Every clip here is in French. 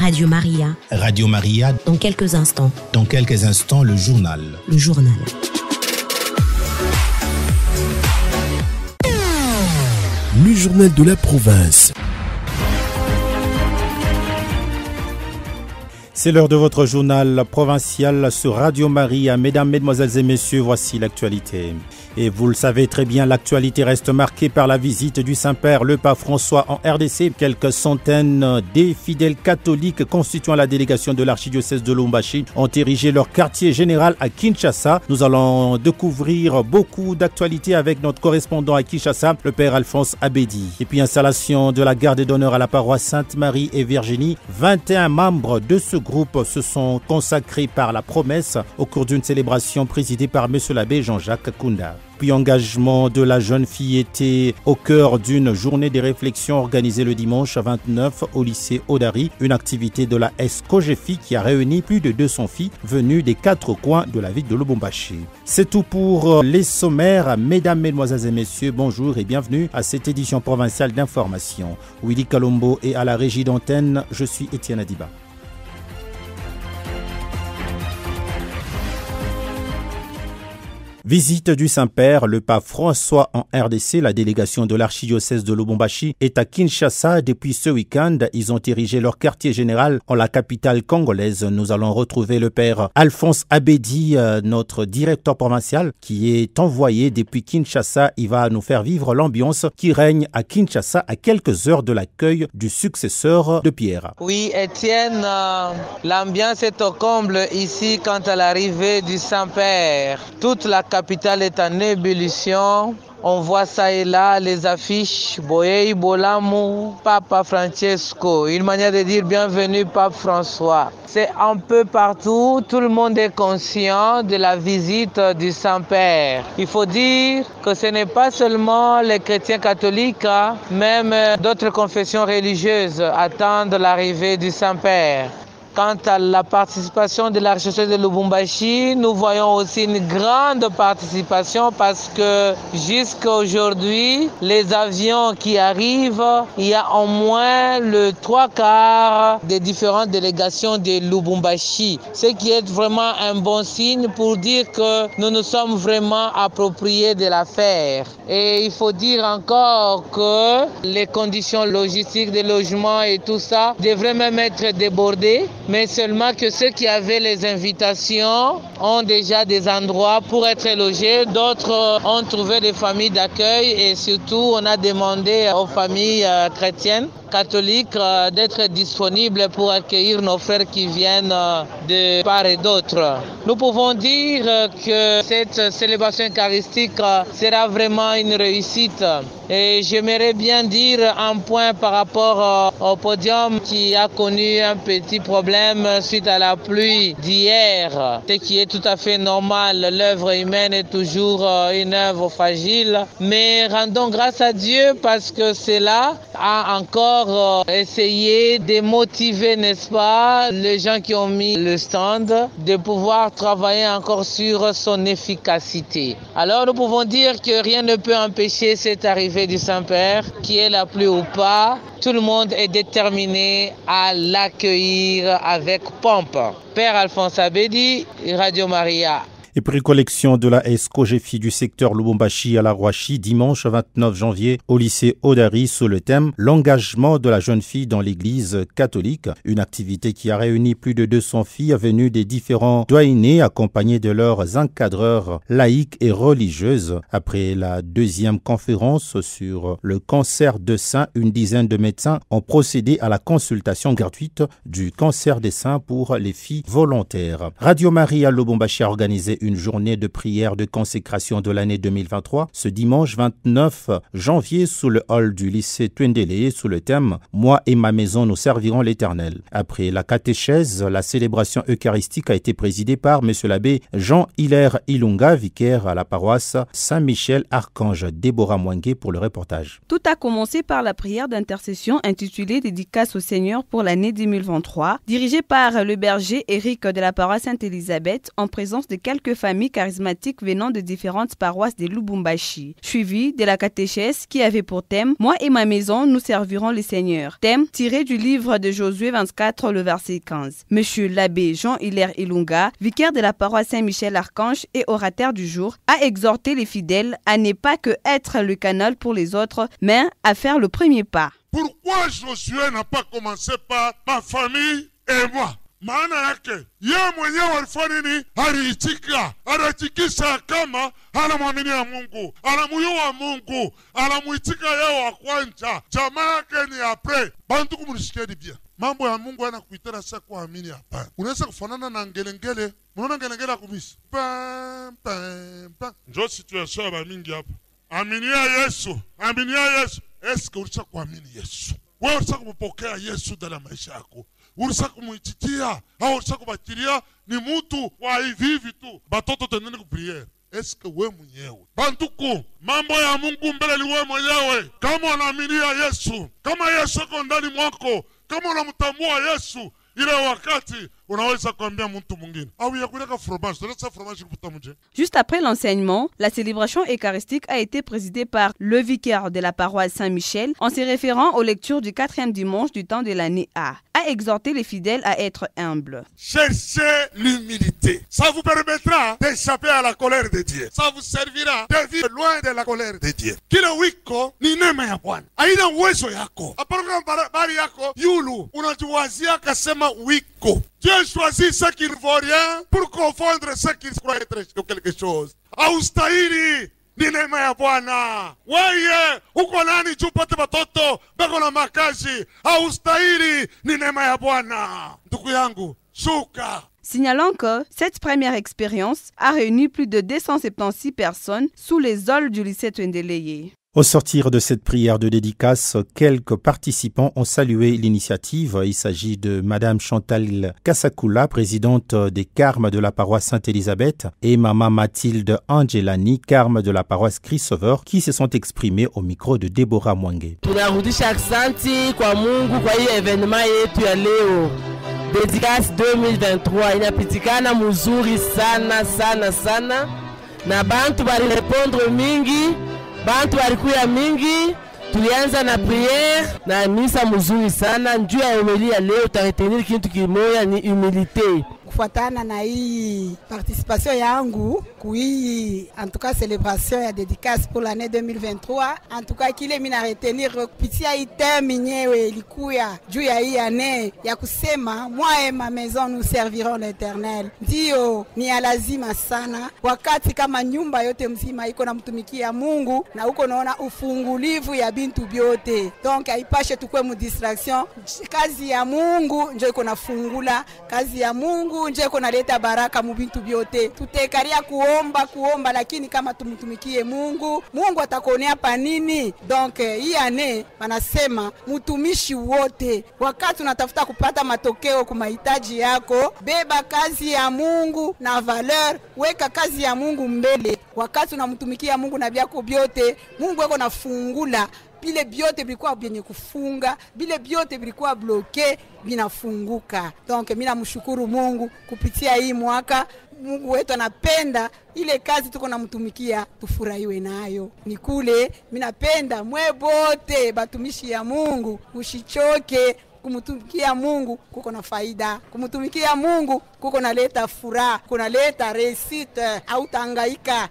Radio Maria. Radio Maria. Dans quelques instants. Dans quelques instants, le journal. Le journal. Le journal de la province. C'est l'heure de votre journal provincial sur Radio Maria. Mesdames, Mesdemoiselles et Messieurs, voici l'actualité. Et vous le savez très bien, l'actualité reste marquée par la visite du Saint-Père, le pape François en RDC. Quelques centaines des fidèles catholiques constituant la délégation de l'archidiocèse de Lubumbashi ont érigé leur quartier général à Kinshasa. Nous allons découvrir beaucoup d'actualités avec notre correspondant à Kinshasa, le Père Alphonse Abedi. Et puis installation de la garde d'honneur à la paroisse Sainte-Marie et Virginie. 21 membres de ce groupe se sont consacrés par la promesse au cours d'une célébration présidée par M. l'abbé Jean-Jacques Kunda. Puis engagement de la jeune fille était au cœur d'une journée de réflexion organisée le dimanche 29 au lycée Odari, une activité de la SCOGEFI qui a réuni plus de 200 filles venues des 4 coins de la ville de Lubumbashi. C'est tout pour les sommaires. Mesdames, Mesdemoiselles et Messieurs, bonjour et bienvenue à cette édition provinciale d'information. Willy Kalombo est à la régie d'antenne, je suis Étienne Adiba. Visite du Saint-Père, le pape François en RDC, la délégation de l'archidiocèse de Lubumbashi est à Kinshasa. Depuis ce week-end, ils ont érigé leur quartier général en la capitale congolaise. Nous allons retrouver le Père Alphonse Abedi, notre directeur provincial, qui est envoyé depuis Kinshasa. Il va nous faire vivre l'ambiance qui règne à Kinshasa à quelques heures de l'accueil du successeur de Pierre. Oui, Étienne, l'ambiance est au comble ici quant à l'arrivée du Saint-Père. Toute la capitale est en ébullition. On voit ça et là, les affiches, Boyei, Bolamu, Papa Francesco. Une manière de dire bienvenue Pape François. C'est un peu partout, tout le monde est conscient de la visite du Saint-Père. Il faut dire que ce n'est pas seulement les chrétiens catholiques, même d'autres confessions religieuses attendent l'arrivée du Saint-Père. Quant à la participation de l'archidiocèse de Lubumbashi, nous voyons aussi une grande participation parce que jusqu'à aujourd'hui, les avions qui arrivent, il y a au moins le 3/4 des différentes délégations de Lubumbashi. Ce qui est vraiment un bon signe pour dire que nous nous sommes vraiment appropriés de l'affaire. Et il faut dire encore que les conditions logistiques de logement et tout ça devraient même être débordées. Mais seulement que ceux qui avaient les invitations ont déjà des endroits pour être logés. D'autres ont trouvé des familles d'accueil et surtout on a demandé aux familles chrétiennes, catholiques d'être disponibles pour accueillir nos frères qui viennent de part et d'autre. Nous pouvons dire que cette célébration eucharistique sera vraiment une réussite. Et j'aimerais bien dire un point par rapport au podium qui a connu un petit problème suite à la pluie d'hier, ce qui est tout à fait normal. L'œuvre humaine est toujours une œuvre fragile, mais rendons grâce à Dieu parce que cela a encore essayé de motiver, n'est-ce pas, les gens qui ont mis le stand, de pouvoir travailler encore sur son efficacité. Alors nous pouvons dire que rien ne peut empêcher cette arrivée du Saint-Père, qui est la pluie ou pas. Tout le monde est déterminé à l'accueillir avec pompe. Père Alphonse Abedi, Radio Maria. Et puis collection de la SCOGEFI du secteur Lubumbashi à la Rouachi dimanche 29 janvier au lycée Odari sous le thème « L'engagement de la jeune fille dans l'église catholique ». Une activité qui a réuni plus de 200 filles venues des différents doyennés accompagnées de leurs encadreurs laïcs et religieuses. Après la deuxième conférence sur le cancer de sein, une dizaine de médecins ont procédé à la consultation gratuite du cancer des seins pour les filles volontaires. Radio Maria Lubumbashi a organisé une journée de prière de consécration de l'année 2023 ce dimanche 29 janvier sous le hall du lycée Twendele sous le thème « Moi et ma maison, nous servirons l'Éternel ». Après la catéchèse, la célébration eucharistique a été présidée par M. l'abbé Jean-Hilaire Ilunga, vicaire à la paroisse Saint-Michel-Archange. Déborah Mouangué pour le reportage. Tout a commencé par la prière d'intercession intitulée « Dédicace au Seigneur pour l'année 2023 » dirigée par le berger Éric de la paroisse Sainte-Élisabeth en présence de quelques quelques familles charismatiques venant de différentes paroisses de Lubumbashi, suivi de la catéchèse qui avait pour thème « Moi et ma maison, nous servirons le Seigneur ». Thème tiré du livre de Josué 24, le verset 15. Monsieur l'abbé Jean-Hilaire Ilunga, vicaire de la paroisse Saint-Michel-Archange et orateur du jour, a exhorté les fidèles à ne pas que être le canal pour les autres, mais à faire le premier pas. Pourquoi Josué n'a pas commencé par ma famille et moi? Maana yake ye mwenyewe alifanya nini? Aliitika, anatikisa kama anamwamini ya Mungu, anamuyua Mungu, anamuitika yeye wa kwanza, jamaa yake ni apre. Bantu kumunishikieni bia. Mambo ya Mungu anakuitana sasa kuamini hapa. Unaweza kufanana na ngelengele. Unaona ngelengele kumisi. Pam pam pam. Ndio situation ya mingi hapa. Aminia Yesu. Aminia Yesu. Eske ulisha kuamini Yesu? Wewe ulisha kumpokea Yesu ndani ya maisha yako? Ulisha kumuitikia au ulisha kubatilia? Ni mtu wa hivi tu. Batoto tendeni kupriere. Eske wewe mwenyewe bantuku mambo ya Mungu mbele ni wewe mwenyewe? Kama unaaminia Yesu, kama Yesu ako ndani mwako, kama unamtambua Yesu, ile wakati unaweza kuambia mtu mwingine au yakuleka fromage, tunataka fromage kuputa mje. Juste après l'enseignement, la célébration eucharistique a été présidée par le vicaire de la paroisse Saint-Michel en se référant aux lectures du 4e dimanche du temps de l'année A exhorté les fidèles à être humbles. Cherchez l'humilité. Ça vous permettra d'échapper à la colère de Dieu. Ça vous servira de vivre loin de la colère de Dieu. Kila wiko ni neema ya Bwana. Haina uwezo yako. Apana bari yako yulu unajiwazia kasema wiko. Dieu choisit ce qu'il vaut rien pour confondre ce qu'il croit être quelque chose. Austahili ni neema ya Bwana. Wewe uko nani jupate batoto bako na makazi? Austahili ni neema ya Bwana. Ndugu yangu, shuka. Signalant que cette première expérience a réuni plus de 276 personnes sous les aules du lycée Twendeleye. Au sortir de cette prière de dédicace, quelques participants ont salué l'initiative. Il s'agit de Madame Chantal Kassakula, présidente des Carmes de la paroisse Sainte-Élisabeth, et Maman Mathilde Angelani, Carme de la paroisse Christ-Sauveur, qui se sont exprimés au micro de Deborah Mwange. Tunarudisha aksanti kwa Mungu kwa hii evenement yetu ya leo. Dédicace 2023 inapitikana muzuri sana sana sana, na bantu bali répondre mingi. Bantu walikuya mingi, tulianza na prière na misa mzuri sana. Njuu ya homilia leo tutaretenir kitu kimoja, ni humilité. Kufuatana na hii participation yangu kui en tout cas célébration ya dédicace pour l'année 2023, en tout cas kile mina retenir kupitia item nyewe ilikuya juu ya hii année ya kusema moi et ma maison nous servirons l'Éternel. Ndio ni lazima sana wakati kama nyumba yote mzima iko na mtumikia Mungu na uko naona ufungulivu ya bintu byote, donc haipashe tukwe mu distraction. Kazi ya Mungu ndio iko nafungula, kazi ya Mungu nje kuna leta baraka mu bintu byote. Tutekaria kuomba lakini kama tumtumikie Mungu, Mungu atakonea pa nini? Donc hii ane wanasema mtumishi wote wakati unatafuta kupata matokeo kwa mahitaji yako, beba kazi ya Mungu na valeur, weka kazi ya Mungu mbele. Wakati unamtumikia Mungu na vyako byote, Mungu yako nafungula. Bile byote bilikuwa byenye kufunga, bile byote bilikuwa bloke, binafunguka. Donc mina mshukuru Mungu kupitia hii mwaka. Mungu wetu anapenda ile kazi tuko namtumikia tufurahiwe nayo. Ni kule minapenda mwe bote batumishi ya Mungu ushichoke. Kumtumikia Mungu kuko na faida. Kumtumikia Mungu kuko na leta furaha, kuna leta réussite, au tangaika.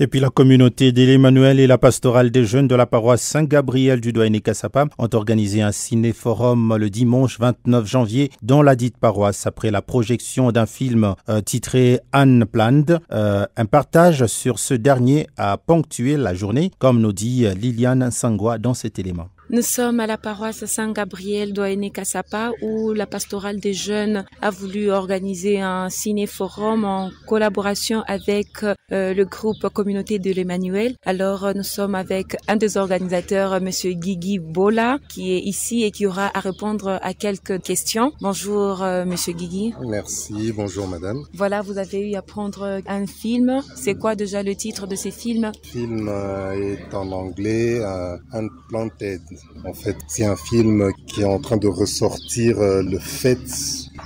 Et puis la communauté de l'Emmanuel et la pastorale des jeunes de la paroisse Saint-Gabriel du Douainé Kassapa ont organisé un ciné-forum le dimanche 29 janvier dans la dite paroisse après la projection d'un film titré Unplanned. Un partage sur ce dernier a ponctué la journée, comme nous dit Liliane Sangwa dans cet élément. Nous sommes à la paroisse Saint-Gabriel Douainé Kassapa où la pastorale des jeunes a voulu organiser un ciné-forum en collaboration avec le groupe Communauté de l'Emmanuel. Alors nous sommes avec un des organisateurs, Monsieur Guigui Bola, qui est ici et qui aura à répondre à quelques questions. Bonjour Monsieur Guigui. Merci, bonjour madame. Voilà, vous avez eu à prendre un film. C'est quoi déjà le titre de ce film? Le film est en anglais, Unplanted. En fait, c'est un film qui est en train de ressortir le fait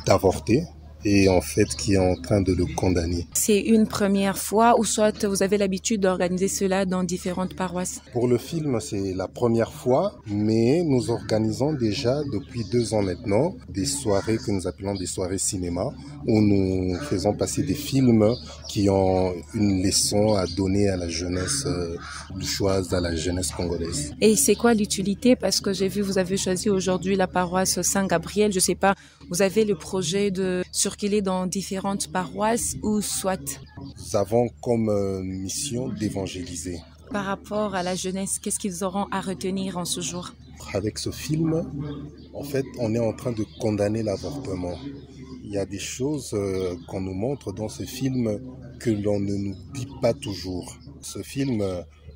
d'avorter et en fait qui est en train de le condamner. C'est une première fois ou soit vous avez l'habitude d'organiser cela dans différentes paroisses? Pour le film, c'est la première fois, mais nous organisons déjà depuis 2 ans maintenant des soirées que nous appelons des soirées cinéma où nous faisons passer des films qui ont une leçon à donner à la jeunesse louchoise, à la jeunesse congolaise. Et c'est quoi l'utilité? Parce que j'ai vu vous avez choisi aujourd'hui la paroisse Saint-Gabriel. Je sais pas, vous avez le projet de circuler dans différentes paroisses ou soit? Nous avons comme mission d'évangéliser. Par rapport à la jeunesse, qu'est-ce qu'ils auront à retenir en ce jour? Avec ce film, en fait, on est en train de condamner l'avortement. Il y a des choses qu'on nous montre dans ce film que l'on ne nous dit pas toujours. Ce film,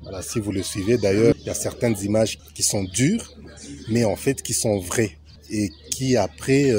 voilà, si vous le suivez d'ailleurs, il y a certaines images qui sont dures, mais en fait qui sont vraies et qui après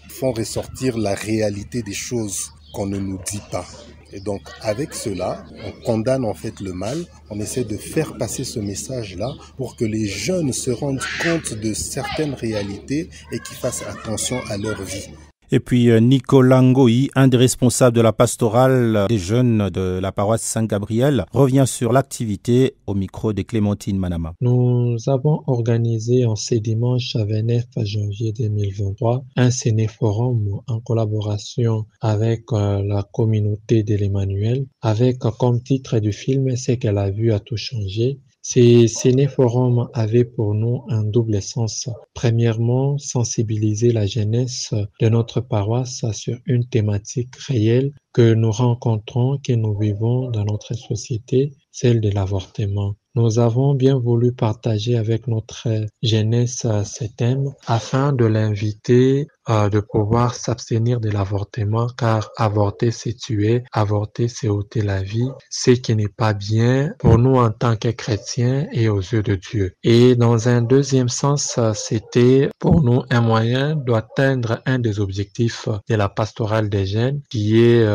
font ressortir la réalité des choses qu'on ne nous dit pas. Et donc avec cela, on condamne en fait le mal, on essaie de faire passer ce message-là pour que les jeunes se rendent compte de certaines réalités et qu'ils fassent attention à leur vie. Et puis Nicolas Ngoï, un des responsables de la pastorale des jeunes de la paroisse Saint-Gabriel, revient sur l'activité au micro de Clémentine Manama. Nous avons organisé en ce dimanche 29 janvier 2023 un ciné-forum en collaboration avec la communauté de l'Emmanuel, avec comme titre du film « Ce qu'elle a vu a tout changé ». Ces ciné-forums avaient pour nous un double sens. Premièrement, sensibiliser la jeunesse de notre paroisse sur une thématique réelle que nous rencontrons, que nous vivons dans notre société, celle de l'avortement. Nous avons bien voulu partager avec notre jeunesse ce thème afin de l'inviter de pouvoir s'abstenir de l'avortement, car avorter c'est tuer, avorter c'est ôter la vie, ce qui n'est pas bien pour nous en tant que chrétiens et aux yeux de Dieu. Et dans un deuxième sens, c'était pour nous un moyen d'atteindre un des objectifs de la pastorale des jeunes qui est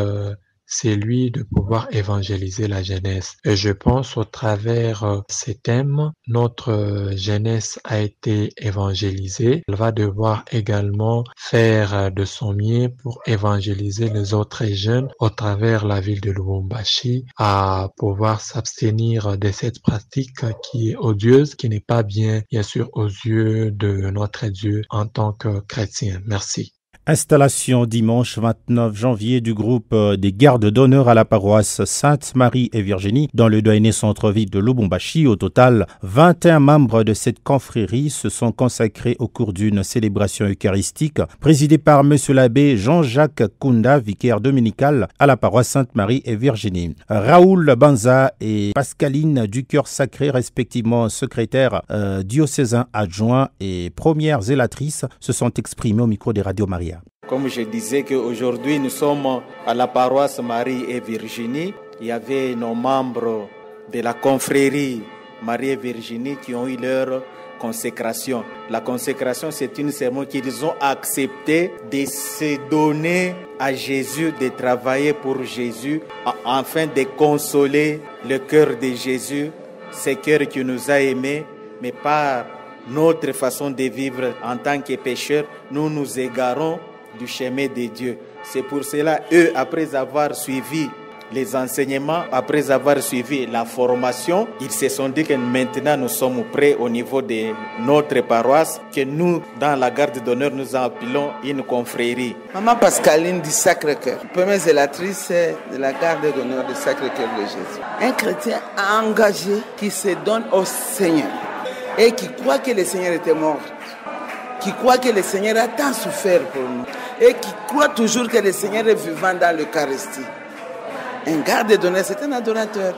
c'est lui de pouvoir évangéliser la jeunesse. Et je pense au travers ces thèmes, notre jeunesse a été évangélisée. Elle va devoir également faire de son mieux pour évangéliser les autres jeunes au travers la ville de Lubumbashi, à pouvoir s'abstenir de cette pratique qui est odieuse, qui n'est pas bien sûr aux yeux de notre Dieu en tant que chrétien. Merci. Installation dimanche 29 janvier du groupe des gardes d'honneur à la paroisse Sainte-Marie et Virginie dans le doyenné centre-ville de Lubumbashi. Au total, 21 membres de cette confrérie se sont consacrés au cours d'une célébration eucharistique présidée par M. l'abbé Jean-Jacques Kunda, vicaire dominical à la paroisse Sainte-Marie et Virginie. Raoul Banza et Pascaline du Cœur Sacré, respectivement secrétaires diocésains adjoints et premières zélatrices, se sont exprimés au micro des Radio Maria. Comme je disais qu'aujourd'hui nous sommes à la paroisse Marie et Virginie, il y avait nos membres de la confrérie Marie et Virginie qui ont eu leur consécration. La consécration, c'est une cérémonie qu'ils ont accepté de se donner à Jésus, de travailler pour Jésus, afin de consoler le cœur de Jésus, ce cœur qui nous a aimés, mais par notre façon de vivre en tant que pécheurs, nous nous égarons du chemin de Dieu. C'est pour cela, eux, après avoir suivi les enseignements, après avoir suivi la formation, ils se sont dit que maintenant nous sommes prêts au niveau de notre paroisse, que nous, dans la garde d'honneur, nous appelons une confrérie. Maman Pascaline du Sacré-Cœur, première zélatrice de la garde d'honneur du Sacré-Cœur de Jésus. Un chrétien engagé qui se donne au Seigneur et qui croit que le Seigneur était mort, qui croit que le Seigneur a tant souffert pour nous et qui croit toujours que le Seigneur est vivant dans l'Eucharistie. Un garde d'honneur, c'est un adorateur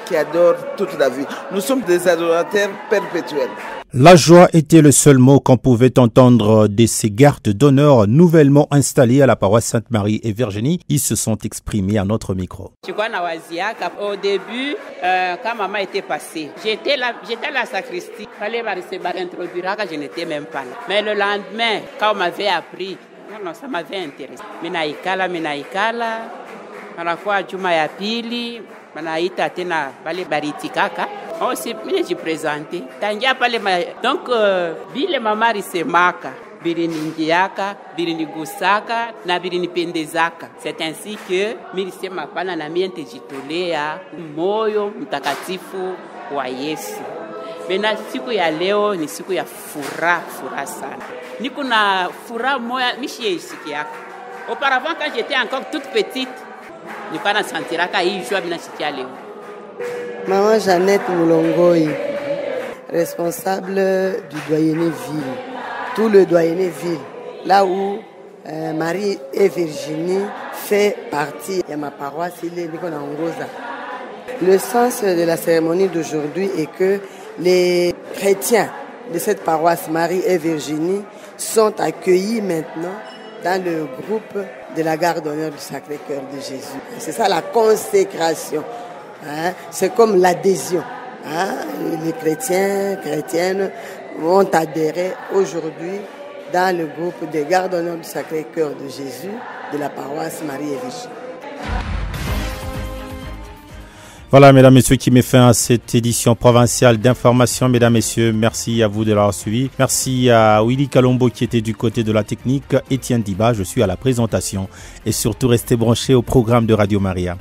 qui adore toute la vie. Nous sommes des adorateurs perpétuels. La joie était le seul mot qu'on pouvait entendre de ces gardes d'honneur nouvellement installés à la paroisse Sainte-Marie et Virginie. Ils se sont exprimés à notre micro. Au début, quand maman était passée, j'étais à la sacristie. Il fallait m'introduire, je n'étais même pas là. Mais le lendemain, quand on m'avait appris, non, ça m'avait intéressé. Minaikala. À la fois Juma ya pili banaita tena bale baritikaka aussi mine jipresente tangia pale donc bile mama risemaka biliningiaka bilinigusaka na bilinipendezaka. C'est ainsi que milisema pana na mie nitejitolea moyo mtakatifu wa Yesu. Bena siku ya leo ni siku ya furaha sana. Niko na furaha moya mishiesikiaka. Auparavant quand j'étais encore toute petite, ni pas sentiraka hii joie bina sikia leo. Maman Jeannette Moulongoi, responsable du doyenné ville. Tout le doyenné ville, là où Marie et Virginie fait partie de ma paroisse, il est Nikonangoza. Le sens de la cérémonie d'aujourd'hui est que les chrétiens de cette paroisse Marie et Virginie sont accueillis maintenant dans le groupe de la garde d'honneur du Sacré-Cœur de Jésus. C'est ça la consécration. Hein? C'est comme l'adhésion. Hein? Les chrétiens, chrétiennes vont adhérer aujourd'hui dans le groupe des gardes d'honneur du Sacré-Cœur de Jésus de la paroisse Marie et Virginie. Voilà, mesdames, messieurs, qui met fin à cette édition provinciale d'information. Mesdames, messieurs, merci à vous de l'avoir suivi. Merci à Willy Kalombo qui était du côté de la technique. Étienne Diba, je suis à la présentation. Et surtout, restez branchés au programme de Radio Maria.